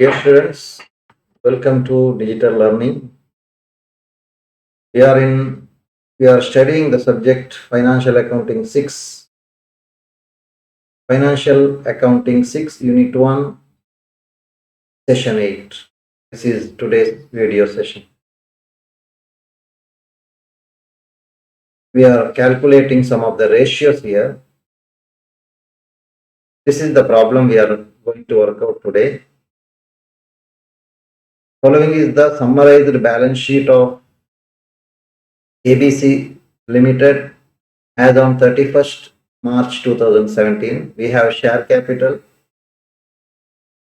Dear students, welcome to digital learning. We are in we are studying the subject Financial Accounting 6. Financial Accounting 6 Unit 1 Session 8. This is today's video session. We are calculating some of the ratios here. This is the problem we are going to work out today. Following is the summarized balance sheet of ABC Limited as on 31st March 2017. We have share capital,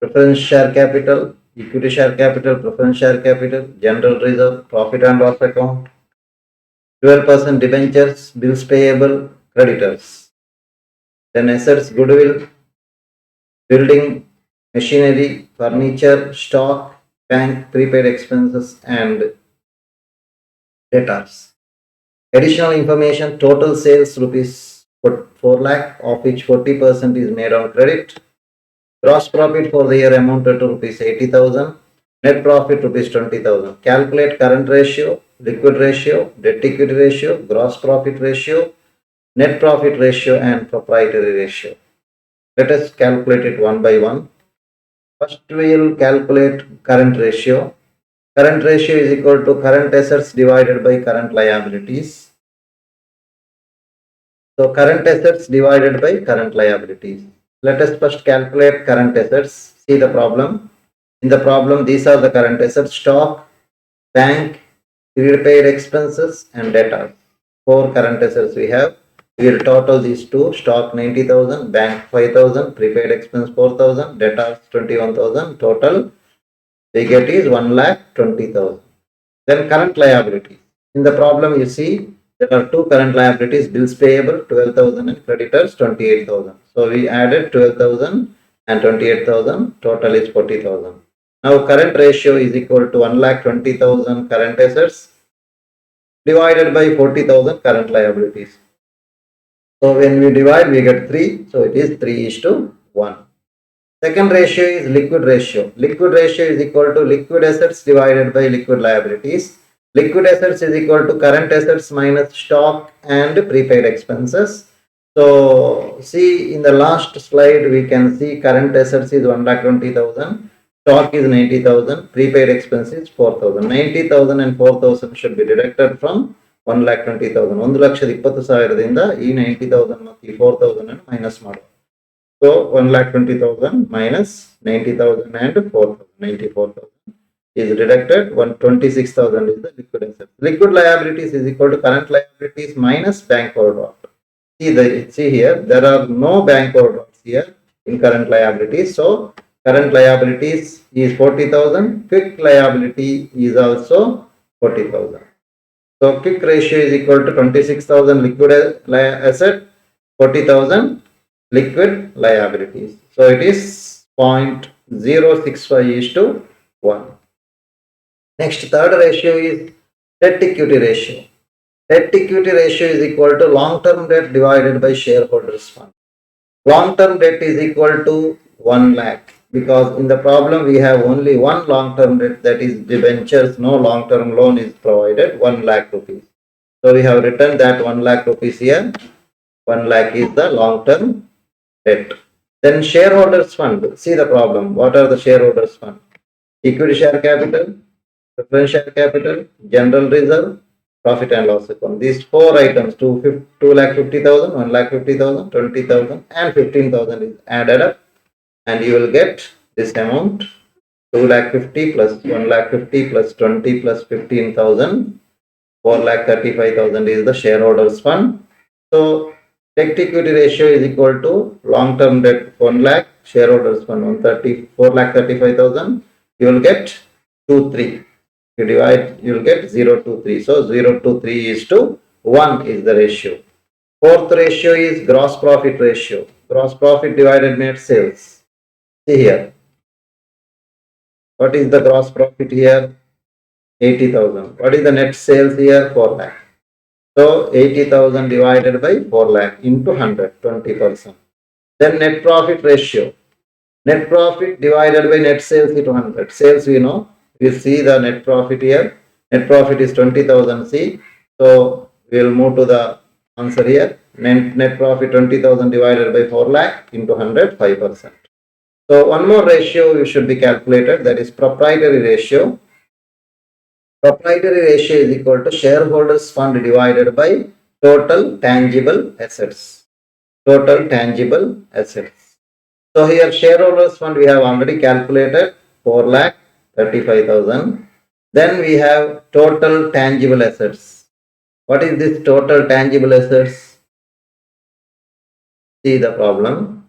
preference share capital, equity share capital, preference share capital, general reserve, profit and loss account, 12% debentures, bills payable, creditors. Then assets, goodwill, building, machinery, furniture, stock, bank, prepaid expenses, and debtors. Additional information, total sales rupees 4 lakh, of which 40% is made on credit. Gross profit for the year amounted to rupees 80,000. Net profit rupees 20,000. Calculate current ratio, liquid ratio, debt equity ratio, gross profit ratio, net profit ratio, and proprietary ratio. Let us calculate it one by one. First, we will calculate current ratio. Current ratio is equal to current assets divided by current liabilities. So, current assets divided by current liabilities. Let us first calculate current assets. See the problem. In the problem, these are the current assets: stock, bank, prepaid expenses, and debtors. 4 current assets we have. We will total these two: stock 90,000, bank 5,000, prepaid expense 4,000, debtors 21,000. Total we get is 1,20,000. Then current liability. In the problem, you see there are two current liabilities: bills payable 12,000 and creditors 28,000. So we added 12,000 and 28,000. Total is 40,000. Now current ratio is equal to 1,20,000 current assets divided by 40,000 current liabilities. So when we divide, we get 3. So it is 3:1. Second ratio is liquid ratio. Liquid ratio is equal to liquid assets divided by liquid liabilities. Liquid assets is equal to current assets minus stock and prepaid expenses. So see, in the last slide we can see current assets is 1,20,000, stock is 90,000, prepaid expenses 4,000. 90,000 and 4,000 should be deducted from 1,20,000. 1,20,000ದಿಂದ ಈ 90,000 ಮತ್ತು ಈ 4,000 ಅನ್ನು minus ಮಾಡುವ. So 1,20,000 minus 90,000 and 4,000, 94,000 is deducted. 126,000 is the liquid assets. Liquid liabilities is equal to current liabilities minus bank overdraft. See here, there are no bank overdrafts here in current liabilities. So current liabilities is 40,000. Quick liability is also 40,000. So quick ratio is equal to 26,000 liquid asset, 40,000 liquid liabilities. So it is 0.065:1. Next, third ratio is debt equity ratio. Debt equity ratio is equal to long-term debt divided by shareholders fund. Long-term debt is equal to 1 lakh, because in the problem we have only one long-term debt, that is debentures. No long-term loan is provided. 1 lakh rupees. So we have written that 1 lakh rupees here. 1 lakh is the long-term debt. Then shareholders fund. See the problem. What are the shareholders fund? Equity share capital, preference share capital, general reserve, profit and loss account. These 4 items, 2,50,000, 1,50,000, 20,000 and 15,000 is added up, and you will get this amount: 2,50,000 plus 1,50,000 plus 20 plus 15,000, 4,35,000 is the shareholders fund. So debt equity ratio is equal to long-term debt 1 lakh, shareholders fund 4,35,000. You will get 2,3. You divide, you will get 0.23. So 0.23:1 is the ratio. Fourth ratio is gross profit ratio. Gross profit divided net sales. See here. What is the gross profit here? 80,000. What is the net sales here? 4 lakh. So 80,000 divided by 4 lakh into 100, 20%. Then net profit ratio. Net profit divided by net sales is 200. Sales we know. We see the net profit here. Net profit is 20,000 C. So we will move to the answer here. Net profit 20,000 divided by 4 lakh into 100, 5%. So one more ratio you should be calculated, that is proprietary ratio. Proprietary ratio is equal to shareholders fund divided by total tangible assets. Total tangible assets. So here shareholders fund we have already calculated 4,35,000. Then we have total tangible assets. What is this total tangible assets? See the problem.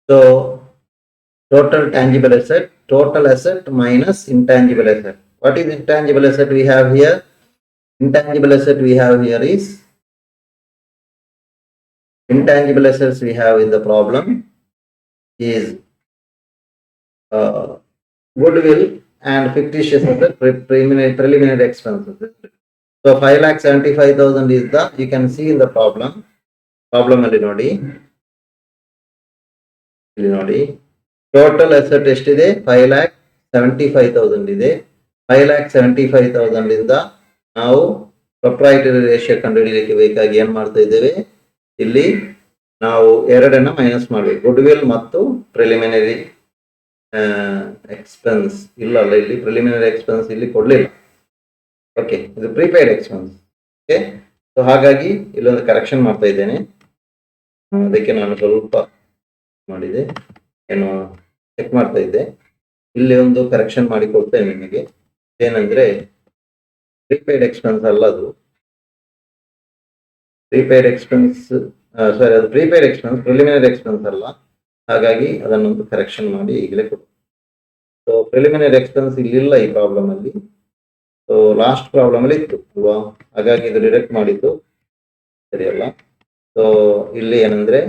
So total tangible asset minus intangible asset. What is intangible asset we have here? Intangible asset we have here is intangible assets we have in the problem is goodwill and fictitious asset preliminary expenses. So 5,75,000 is the, you can see in the problem ಅಲ್ಲಿ ನೋಡಿ total asset ಎಷ್ಟಿದೆ 5,75,000 ಇದೆ. 5,75,000 ಇಂದ ನಾವು proprietary ratio ಕಂಡುಹಿಡಿಯಲಿಕ್ಕೆ ಬೇಕಾಗಿ ಏನ್ ಮಾಡ್ತಾ ಇದ್ದೇವೆ, ಇಲ್ಲಿ ನಾವು ಎರಡನ್ನ ಮೈನಸ್ ಮಾಡಬೇಕು. ಗುಡ್ ವಿಲ್ ಮತ್ತು ಪ್ರಿಲಿಮಿನರಿ ಎಕ್ಸ್ಪೆನ್ಸ್ ಇಲ್ಲಲ್ಲ, ಇಲ್ಲಿ ಪ್ರಿಲಿಮಿನರಿ ಎಕ್ಸ್ಪೆನ್ಸ್ ಇಲ್ಲಿ ಕೊಡ್ಲಿಲ್ಲ. ಓಕೆ, ಇದು ಪ್ರೀಪೇಯ್ಡ್ ಎಕ್ಸ್ಪೆನ್ಸ್. ಓಕೆ, ಸೊ ಹಾಗಾಗಿ ಇಲ್ಲೊಂದು ಕರೆಕ್ಷನ್ ಮಾಡ್ತಾ ಇದ್ದೇನೆ. ಅದಕ್ಕೆ ನಾನು ಸ್ವಲ್ಪ ಮಾಡಿದೆ, ಏನು ಚೆಕ್ ಮಾಡ್ತಾ ಇದ್ದೆ. ಇಲ್ಲಿ ಒಂದು ಕರೆಕ್ಷನ್ ಮಾಡಿ ಕೊಡ್ತೇನೆ ನಿಮಗೆ. ಏನಂದ್ರೆ ಪ್ರೀಪೇಯ್ಡ್ ಎಕ್ಸ್ಪೆನ್ಸ್ ಅಲ್ಲ, ಅದು ಪ್ರೀಪೇಯ್ಡ್ ಎಕ್ಸ್ಪೆನ್ಸ್, ಸಾರಿ ಅದು ಪ್ರೀಪೇಯ್ಡ್ ಎಕ್ಸ್ಪೆನ್ಸ್, ಪ್ರಿಲಿಮಿನರಿ ಎಕ್ಸ್ಪೆನ್ಸ್ ಅಲ್ಲ. ಹಾಗಾಗಿ ಅದನ್ನೊಂದು ಕರೆಕ್ಷನ್ ಮಾಡಿ ಈಗಲೇ ಕೊಡು. ಸೊ ಪ್ರಿಲಿಮಿನರಿ ಎಕ್ಸ್ಪೆನ್ಸ್ ಇಲ್ಲಿಲ್ಲ ಈ ಪ್ರಾಬ್ಲಮ್ ಅಲ್ಲಿ. ಸೊ ಲಾಸ್ಟ್ ಪ್ರಾಬ್ಲಮ್ ಅಲ್ಲಿ ಇತ್ತು ಅಲ್ವಾ, ಹಾಗಾಗಿ ಇದು ಡಿರೆಕ್ಟ್ ಮಾಡಿದ್ದು ಸರಿಯಲ್ಲ. ಸೊ ಇಲ್ಲಿ ಏನಂದ್ರೆ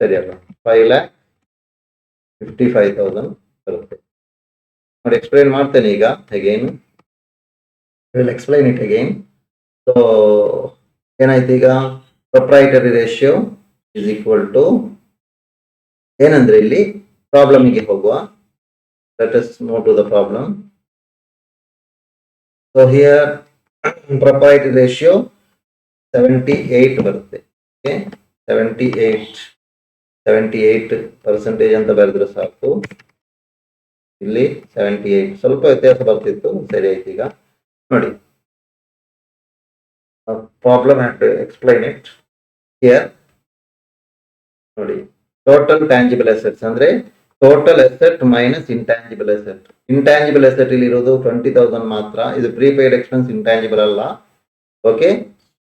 ಸರಿಯಲ್ಲ, 5,55,000 ಬರುತ್ತೆ ನೋಡಿ. ಎಕ್ಸ್ಪ್ಲೈನ್ ಮಾಡ್ತೇನೆ ಈಗ again, will explain it again. So ಏನಾಯ್ತು ಈಗ, proprietary ratio is equal to ಏನಂದ್ರೆ ಇಲ್ಲಿ ಪ್ರಾಬ್ಲಮಿಗೆ ಹೋಗುವ. Let us move to the problem. So here proprietary ratio 78 ಬರುತ್ತೆ. ಓಕೆ, 78% ಅಂತ ಬರೆದ್ರೆ ಸಾಕು. ಇಲ್ಲಿ 78, ಸ್ವಲ್ಪ ವ್ಯತ್ಯಾಸ ಬರ್ತಿತ್ತು, ಸರಿ ಆಯ್ತು. ಈಗ ನೋಡಿ problem and explain it here. ನೋಡಿ, ಟೋಟಲ್ ಟ್ಯಾಂಜಿಬಲ್ ಅಸೆಟ್ಸ್ ಅಂದ್ರೆ total asset minus intangible asset. Intangible asset ಇಲ್ಲಿ ಇರೋದು 20,000 ಮಾತ್ರ. ಇದು ಪ್ರೀಪೇಯ್ಡ್ ಎಕ್ಸ್ಪೆನ್ಸ್, ಇಂಟ್ಯಾಂಜಿಬಲ್ ಅಲ್ಲ. ಓಕೆ,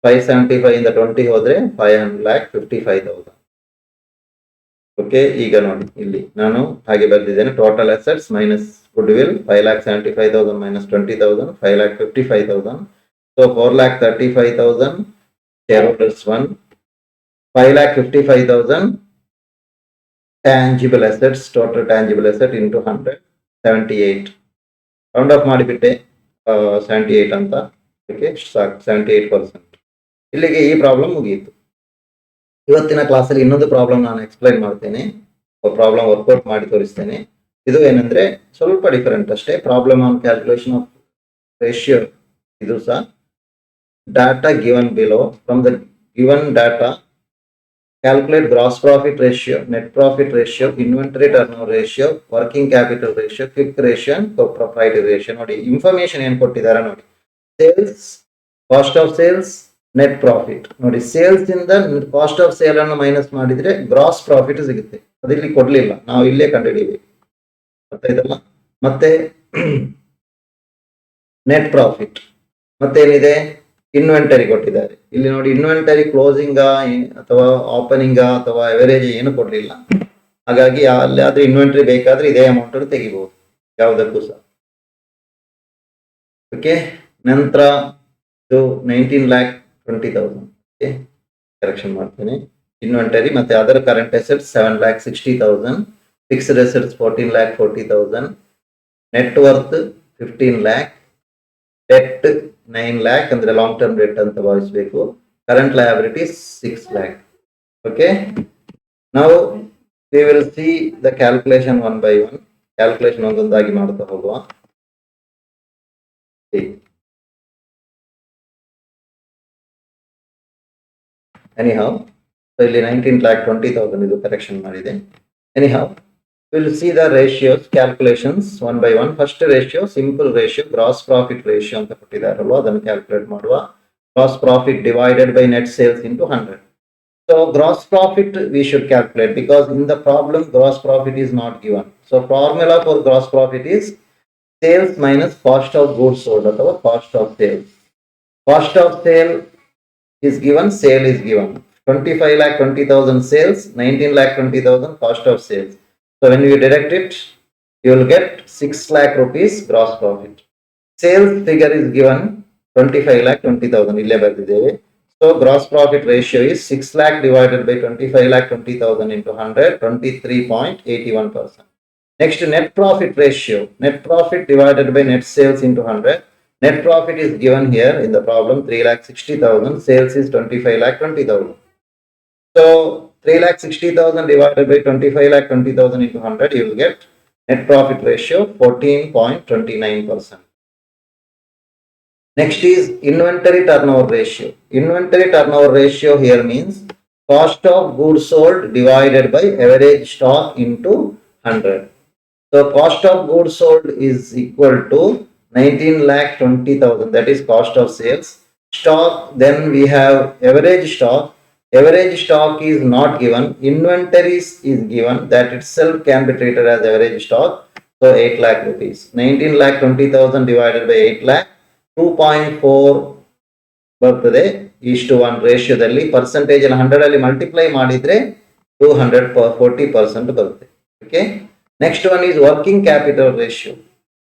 575 ಇಂದ 20 ಹೋದ್ರೆ 5,55,000. ಓಕೆ, ಈಗ ನೋಡಿ ಇಲ್ಲಿ ನಾನು ಹಾಗೆ ಬರೆದಿದ್ದೇನೆ. Total assets minus good will 5,75,000 minus 20,000, 5,55,000. So 4,35,000 shareholders fund, 5,55,000 tangible assets, total tangible asset into 100, 78. Round of ಮಾಡಿಬಿಟ್ಟೆ 78 ಅಂತ. ಓಕೆ, ಸಾಕು, 78%. ಇಲ್ಲಿಗೆ ಈ ಪ್ರಾಬ್ಲಮ್ ಮುಗಿಯಿತು. ಇವತ್ತಿನ ಕ್ಲಾಸಲ್ಲಿ ಇನ್ನೊಂದು ಪ್ರಾಬ್ಲಮ್ ನಾನು ಎಕ್ಸ್ಪ್ಲೈನ್ ಮಾಡ್ತೇನೆ, ಪ್ರಾಬ್ಲಮ್ ವರ್ಕೌಟ್ ಮಾಡಿ ತೋರಿಸ್ತೇನೆ. ಇದು ಏನಂದ್ರೆ ಸ್ವಲ್ಪ ಡಿಫರೆಂಟ್ ಅಷ್ಟೇ. Problem on calculation of ratio. ಇದು ಸಹ data given below, from the given data calculate gross profit ratio, net profit ratio, inventory turnover ratio, working capital ratio, quick ratio and proprietary ratio. ನೋಡಿ information ಏನ್ ಕೊಟ್ಟಿದ್ದಾರೆ ನೋಡಿ. Sales, cost of sales, net profit. ನೋಡಿ, sales ಇಂದ cost of sale ಅನ್ನು minus ಮಾಡಿದ್ರೆ gross profit ಸಿಗುತ್ತೆ. ಅದಿಲ್ಲಿ ಕೊಡ್ಲಿಲ್ಲ, ನಾವು ಇಲ್ಲೇ ಕಂಡುಹಿಡಿಯಬೇಕು. ಗೊತ್ತಾಯ್ತಲ್ಲ. ಮತ್ತೆ ನೆಟ್ ಪ್ರಾಫಿಟ್, ಮತ್ತೇನಿದೆ, ಇನ್ವೆಂಟರಿ ಕೊಟ್ಟಿದ್ದಾರೆ. ಇಲ್ಲಿ ನೋಡಿ, ಇನ್ವೆಂಟರಿ ಕ್ಲೋಸಿಂಗ್ ಅಥವಾ ಓಪನಿಂಗ್ ಅಥವಾ ಎವರೇಜ್ ಏನು ಕೊಡ್ಲಿಲ್ಲ. ಹಾಗಾಗಿ ಅಲ್ಲಿ ಆದ್ರೆ ಇನ್ವೆಂಟರಿ ಬೇಕಾದ್ರೆ ಇದೇ ಅಮೌಂಟ್ ಅನ್ನು ತೆಗಿಬಹುದು ಯಾವುದಕ್ಕೂ ಸಹ. ಓಕೆ, ನಂತರ ಇದು 19,20,000. ಓಕೆ, ಕರೆಕ್ಷನ್ ಮಾಡ್ತೇನೆ. ಇನ್ವೆಂಟರಿ ಮತ್ತೆ other current assets 7,60,000. Fixed assets 14 lakh 40,000. Net worth 15 lakh. Debt 9 lakh ಅಂದ್ರೆ ಲಾಂಗ್ ಟರ್ಮ್ ಡೆಟ್ ಅಂತ ಭಾವಿಸಬೇಕು. Current liabilities 6 lakh. Okay. Now we will see the calculation one by one. Calculation ಒಂದೊಂದಾಗಿ ಮಾಡ್ತಾ ಹೋಗುವ. Anyhow, so ಇಲ್ಲಿ 19 lakh 20,000 ಇದು correction ಮಾಡಿದೆ. Anyhow, we will see the ratios calculations one by one. First ratio, simple ratio, gross profit ratio ಅಂತ ಕೊಟ್ಟಿದ್ದಾರಲ್ವಾ ಅದನ್ನು calculate ಮಾಡುವ. Gross profit divided by net sales into 100. So gross profit we should calculate because in the problem gross profit is not given. So formula for gross profit is sales minus cost of goods sold or cost of sales. Cost of sale is given, sale is given. 25 lakh 20,000 sales, 19 lakh 20,000 cost of sales. So when you deduct it, you will get 6 lakh rupees gross profit. Sales figure is given 25 lakh 20,000 ille bardiddeve. So gross profit ratio is 6 lakh divided by 25 lakh 20,000 into 100, 23.81%. Next, net profit ratio, net profit divided by net sales into 100. Net profit is given here in the problem 3 lakh 60,000, sales is 25 lakh 20,000. So 3 lakh 60,000 divided by 25 lakh 20,000 into 100, you will get net profit ratio 14.29%. Next is inventory turnover ratio. Inventory turnover ratio here means cost of goods sold divided by average stock into 100. So cost of goods sold is equal to 19 lakh 20,000, that is cost of sales. Stock, then we have average stock. Average stock is not given. Inventories is given, that itself can be treated as average stock. So 8 lakh rupees. 19 lakh 20,000 divided by 8 lakh, 2.4 ಬರ್ತದೆ ಇಷ್ಟು 1 ರೇಷಿಯೋದಲ್ಲಿ. Percentage ಅಲ್ಲಿ 100 ಅಲ್ಲಿ multiply ಮಾಡಿದ್ರೆ 240% ಬರುತ್ತೆ. Okay. Next one is working capital ratio.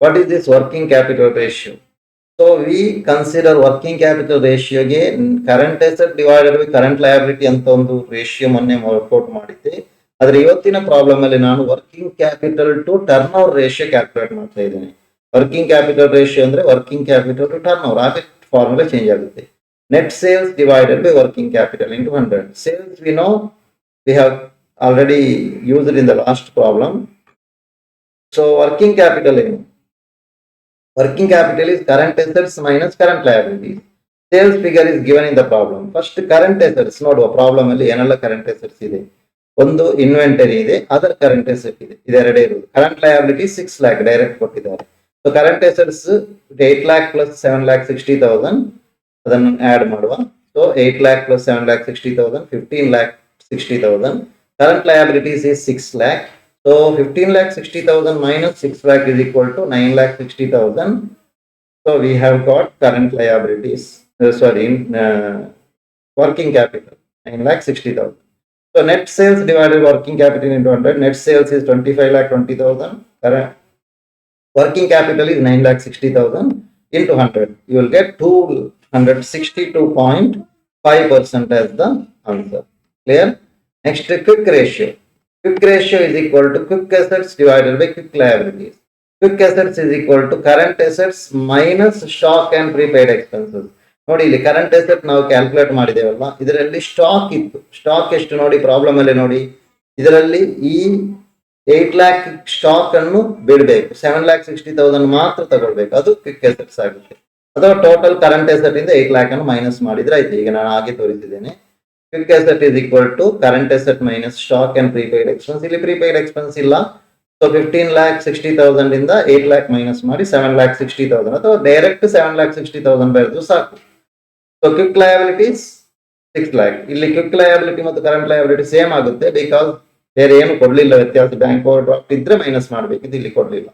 What is this working capital ratio? So we consider working capital ratio ಗೆ current asset divided by current liability ಅಂತ ಒಂದು ratio ಮೊನ್ನೆ ವರ್ಕೌಟ್ ಮಾಡಿದ್ದೆ. ಆದ್ರೆ ಇವತ್ತಿನ ಪ್ರಾಬ್ಲಮ್ ಅಲ್ಲಿ ನಾನು working capital to turnover ratio calculate ಮಾಡ್ತಾ ಇದ್ದೇನೆ. ವರ್ಕಿಂಗ್ ಕ್ಯಾಪಿಟಲ್ ರೇಷಿಯೋ ಅಂದ್ರೆ working capital to turnover, ಆಗ ಫಾರ್ಮುಲಾ ಚೇಂಜ್ ಆಗುತ್ತೆ. Net sales divided by working capital into 100. Sales we know we have already used in the last problem. So working capital ಏನು? Working capital is current assets minus current liabilities. Sales figure is given in the problem. First current assets ನೋಡುವ, problem ಅಲ್ಲಿ ಏನೆಲ್ಲ current assets ಇದೆ. ಒಂದು inventory ಇದೆ, other current asset ಇದೆ, ಇದೆರಡೇ ಇರುವುದು. Current liability 6 lakh direct ಕೊಟ್ಟಿದ್ದಾರೆ. So current assets 8 lakh plus 7 lakh 60,000 ಅದನ್ನು ಆಡ್ ಮಾಡುವ. So 8 lakh plus 7 lakh 60,000, 15 lakh 60,000. Current liabilities is 6 lakh. So 15 lakh 60,000 minus 6 lakh is equal to 9 lakh 60,000. So we have got current liabilities, working capital 9 lakh 60,000. So net sales divided working capital into 100. Net sales is 25 lakh 20,000. Working capital is 9 lakh 60,000 into 100. You will get 262.5% as the answer. Clear? Next, quick ratio. Quick ratio is equal to quick assets divided by quick liabilities. Quick assets is equal to current assets minus stock and prepaid expenses. ನೋಡಿ ಇಲ್ಲಿ current asset ನಾವು calculate ಮಾಡಿದೇವಲ್ಲ, ಇದರಲ್ಲಿ stock ಇತ್ತು. Stock ಎಷ್ಟು ನೋಡಿ problem ಅಲ್ಲಿ ನೋಡಿ, ಇದರಲ್ಲಿ ಈ 8 lakh ಸ್ಟಾಕ್ ಅನ್ನು ಬಿಡಬೇಕು, 7 lakh 60,000 ಮಾತ್ರ ತಗೊಳ್ಬೇಕು, ಅದು ಕ್ವಿಕ್ ಅಸೆಟ್ಸ್ ಆಗುತ್ತೆ. ಅಥವಾ ಟೋಟಲ್ ಕರೆಂಟ್ ಅಸೆಟ್ ಇಂದ 8 lakh ಅನ್ನು ಮೈನಸ್ ಮಾಡಿದ್ರೆ ಆಯ್ತು. ಈಗ ನಾನು ಹಾಗೆ ತೋರಿಸಿದ್ದೇನೆ. Quick asset is equal to current asset minus stock and prepaid expense. ಇಲ್ಲಿ prepaid expense ಇಲ್ಲ. So 15 lakh 60,000 ಇಂದ 8 lakh ಮೈನಸ್ ಮಾಡಿ 7 lakh 60,000 ಅಥವಾ ಡೈರೆಕ್ಟ್ 7 lakh 60,000 ಬರೆದು ಸಾಕು. So quick liabilities 6 lakh. ಇಲ್ಲಿ quick liability ಮತ್ತು current liability ಸೇಮ್ ಆಗುತ್ತೆ, ಬಿಕಾಸ್ ಬೇರೆ ಏನು ಕೊಡ್ಲಿಲ್ಲ ವ್ಯತ್ಯಾಸ. ಬ್ಯಾಂಕ್ ಓವರ್ ಡ್ರಾಫ್ಟ್ ಇದ್ರೆ ಮೈನಸ್ ಮಾಡಬೇಕಿದ್ದು, ಇಲ್ಲಿ ಕೊಡ್ಲಿಲ್ಲ.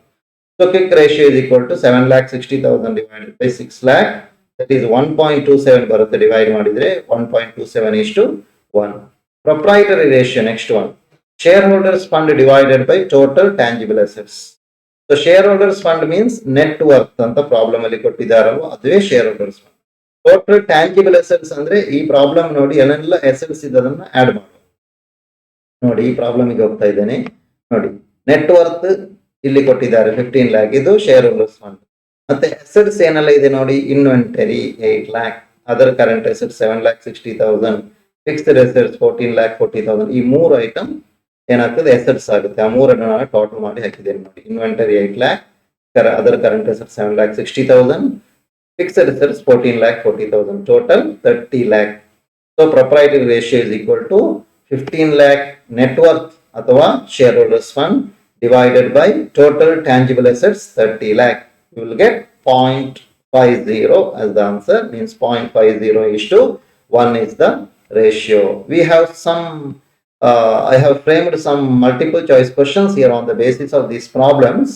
So quick ratio is equal to 7 lakh 60,000 divided by 6 lakh. That is 1.27 ಬರುತ್ತೆ. ಡಿವೈಡ್ ಮಾಡಿದ್ರೆ 1.27:1. Proprietary ratio, next one. Shareholders fund divided by total tangible assets. So shareholders fund means net worth ಅಂತ problem ಅಲ್ಲಿ ಕೊಟ್ಟಿದ್ದಾರಲ್ವ, ಅದುವೇ shareholders fund. Total tangible assets ಅಂದ್ರೆ ಈ problem ನೋಡಿ ಏನೆಲ್ಲ assets ಇದನ್ನ ಆಡ್ ಮಾಡುವ. ನೋಡಿ ಈ ಪ್ರಾಬ್ಲಮ್ ಗೆ ಹೋಗ್ತಾ ಇದ್ದೇನೆ. ನೋಡಿ ನೆಟ್ ವರ್ತ್ ಇಲ್ಲಿ ಕೊಟ್ಟಿದ್ದಾರೆ 15 lakh, ಇದು ಶೇರ್ ಹೋಲ್ಡರ್ಸ್ ಫಂಡ್. ಮತ್ತೆ ಅಸೆಟ್ಸ್ ಏನೆಲ್ಲ ಇದೆ ನೋಡಿ, inventory 8 lakh, other current assets 7,60,000, fixed assets 14,40,000. ಈ 3 ಐಟಮ್ ಏನಾಗ್ತದೆ, ಅಸೆಟ್ಸ್ ಆಗುತ್ತೆ. ಆ 3 ನಾನು ಟೋಟಲ್ ಮಾಡಿ ಹಾಕಿದ್ದೇನೆ ನೋಡಿ. Inventory 8 lakh, other current assets 7,60,000, fixed assets 14,40,000, total 30 lakh. So proprietary ratio is equal to 15 lakh net worth ಅಥವಾ shareholders fund divided by total tangible assets 30 lakh. You will get 0.50 as the answer, means 0.50 is to 1 is the ratio. We have some, I have framed some multiple choice questions here on the basis of these problems.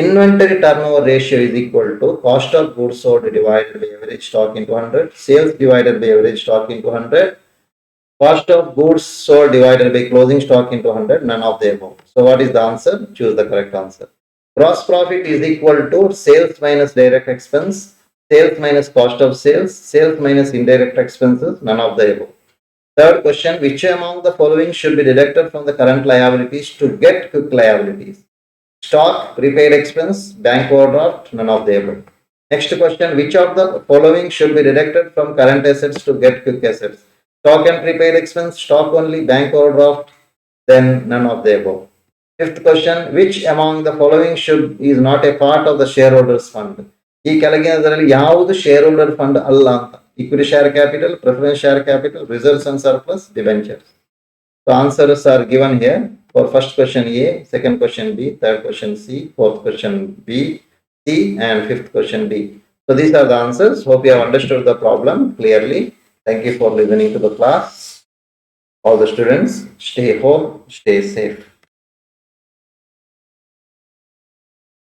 Inventory turnover ratio is equal to cost of goods sold divided by average stock into 100, sales divided by average stock into 100, cost of goods sold divided by closing stock into 100, none of the above. So what is the answer? Choose the correct answer. Gross profit is equal to sales minus direct expense, sales minus cost of sales, sales minus indirect expenses, none of the above. Third question, which among the following should be deducted from the current liabilities to get quick liabilities? Stock, prepaid expense, bank overdraft, none of the above. Next question, which of the following should be deducted from current assets to get quick assets? Stock and prepaid expense, stock only, bank overdraft, then none of the above. Fifth question, which among the following is not a part of the shareholders fund? ಈ ಕೆಳಗಿನದರಲ್ಲಿ ಯಾವುದು share holder fund ಅಲ್ಲ ಅಂತ? Equity share capital, preference share capital, reserves and surplus, debentures. So answers are given here. For first question A, second question B, third question C, fourth question B, C, and fifth question D. So these are the answers. Hope you have understood the problem clearly. Thank you for listening to the class. All the students, stay home, stay safe.